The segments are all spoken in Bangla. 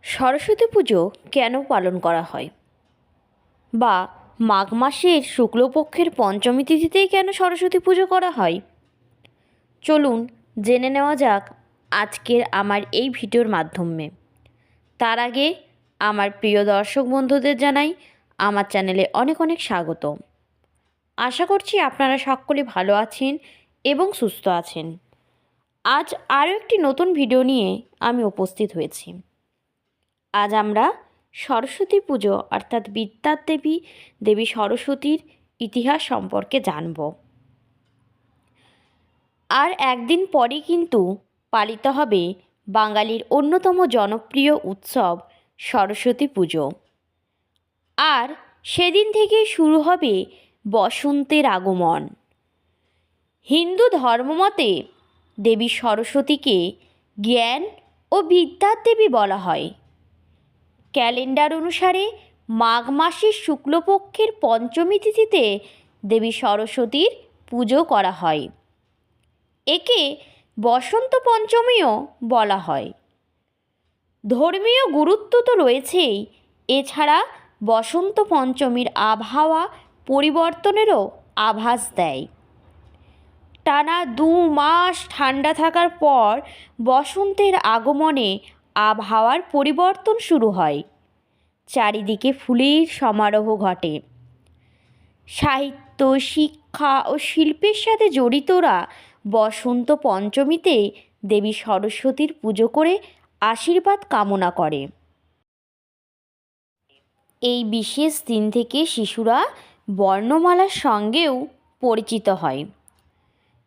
সরস্বতী পুজো কেন পালন করা হয়, বা মাঘ মাসের শুক্লপক্ষের পঞ্চমী তিথিতেই কেন সরস্বতী পুজো করা হয়? চলুন জেনে নেওয়া যাক আজকের আমার এই ভিডিওর মাধ্যমে। তার আগে আমার প্রিয় দর্শক বন্ধুদের জানাই আমার চ্যানেলে অনেক অনেক স্বাগত। আশা করছি আপনারা সকলে ভালো আছেন এবং সুস্থ আছেন। আজ আরও একটি নতুন ভিডিও নিয়ে আমি উপস্থিত হয়েছি। আজ আমরা সরস্বতী পুজো অর্থাৎ বিদ্যার দেবী দেবী সরস্বতীর ইতিহাস সম্পর্কে জানব। আর একদিন পরে কিন্তু পালিত হবে বাঙালির অন্যতম জনপ্রিয় উৎসব সরস্বতী পুজো। আর সেদিন থেকেই শুরু হবে বসন্তের আগমন। হিন্দু ধর্মমতে দেবী সরস্বতীকে জ্ঞান ও বিদ্যার দেবী বলা হয়। ক্যালেন্ডার অনুসারে মাঘ মাসের শুক্লপক্ষের পঞ্চমী তিথিতে দেবী সরস্বতীর পুজো করা হয়। একে বসন্ত পঞ্চমীও বলা হয়। ধর্মীয় গুরুত্ব তো রয়েছেই, এছাড়া বসন্ত পঞ্চমীর আবহাওয়া পরিবর্তনেরও আভাস দেয়। টানা 2 মাস ঠান্ডা থাকার পর বসন্তের আগমনে আবহাওয়ার পরিবর্তন শুরু হয়। চারিদিকে ফুলের সমারোহ ঘটে। সাহিত্য, শিক্ষা ও শিল্পের সাথে জড়িতরা বসন্ত পঞ্চমীতে দেবী সরস্বতীর পুজো করে আশীর্বাদ কামনা করে। এই বিশেষ দিন থেকে শিশুরা বর্ণমালার সঙ্গেও পরিচিত হয়।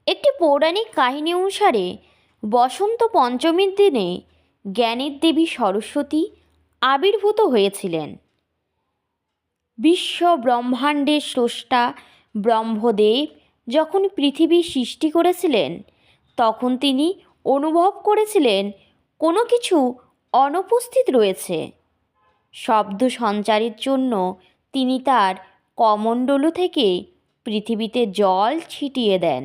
একটি পৌরাণিক কাহিনী অনুসারে বসন্ত পঞ্চমীর দিনে জ্ঞানের দেবী সরস্বতী আবির্ভূত হয়েছিলেন। বিশ্ব ব্রহ্মাণ্ডের স্রষ্টা ব্রহ্মদেব যখন পৃথিবী সৃষ্টি করেছিলেন, তখন তিনি অনুভব করেছিলেন কোনো কিছু অনুপস্থিত রয়েছে। শব্দ সঞ্চারের জন্য তিনি তার কমণ্ডলু থেকে পৃথিবীতে জল ছিটিয়ে দেন।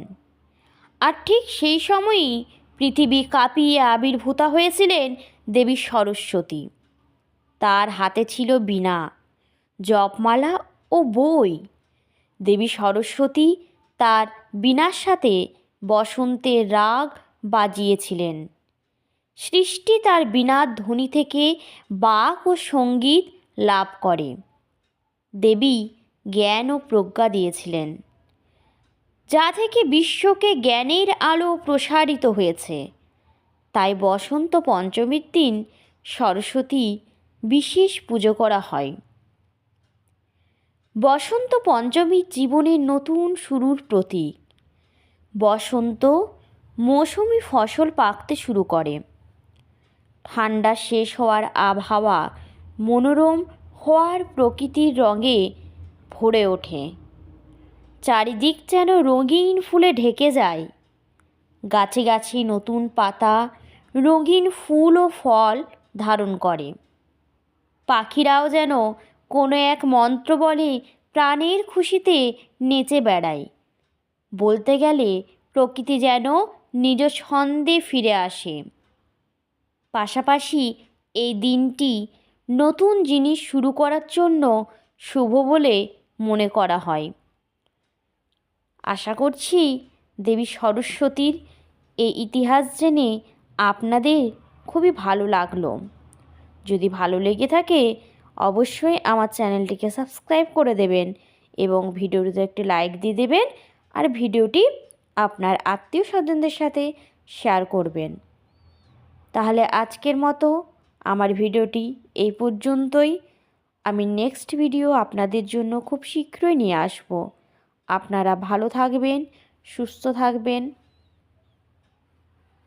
আর ঠিক সেই সময়ই পৃথিবী কাঁপিয়ে আবির্ভূতা হয়েছিলেন দেবী সরস্বতী। তার হাতে ছিল বীণা, জপমালা ও বই। দেবী সরস্বতী তার বীণার সাথে বসন্তের রাগ বাজিয়েছিলেন। সৃষ্টি তার বীণার ধ্বনি থেকে বাক ও সঙ্গীত লাভ করে। দেবী জ্ঞান ও প্রজ্ঞা দিয়েছিলেন, যা থেকে বিশ্বকে জ্ঞানের আলো প্রসারিত হয়েছে। তাই বসন্ত পঞ্চমীর দিন সরস্বতী বিশেষ পুজো করা হয়। বসন্ত পঞ্চমী জীবনের নতুন শুরুর প্রতীক। বসন্ত মৌসুমি ফসল পাকতে শুরু করে। ঠান্ডা শেষ হওয়ার আবহাওয়া মনোরম হওয়ার প্রকৃতির রঙে ভরে ওঠে। চারিদিক যেন রঙিন ফুলে ঢেকে যায়। গাছে গাছে নতুন পাতা, রঙিন ফুল ও ফল ধারণ করে। পাখিরাও যেন কোনো এক মন্ত্র বলে প্রাণের খুশিতে নেচে বেড়ায়। বলতে গেলে প্রকৃতি যেন নিজ ছন্দে ফিরে আসে। পাশাপাশি এই দিনটি নতুন জিনিস শুরু করার জন্য শুভ বলে মনে করা হয়। আশা করছি দেবী সরস্বতীর এই ইতিহাস জেনে আপনাদের খুবই ভালো লাগলো। যদি ভালো লেগে থাকে অবশ্যই আমার চ্যানেলটিকে সাবস্ক্রাইব করে দেবেন এবং ভিডিওটিতে একটি লাইক দিয়ে দেবেন, আর ভিডিওটি আপনার আত্মীয় স্বজনদের সাথে শেয়ার করবেন। তাহলে আজকের মতো আমার ভিডিওটি এই পর্যন্তই। আমি নেক্সট ভিডিও আপনাদের জন্য খুব শীঘ্রই নিয়ে আসব। আপনারা ভালো থাকবেন, সুস্থ থাকবেন।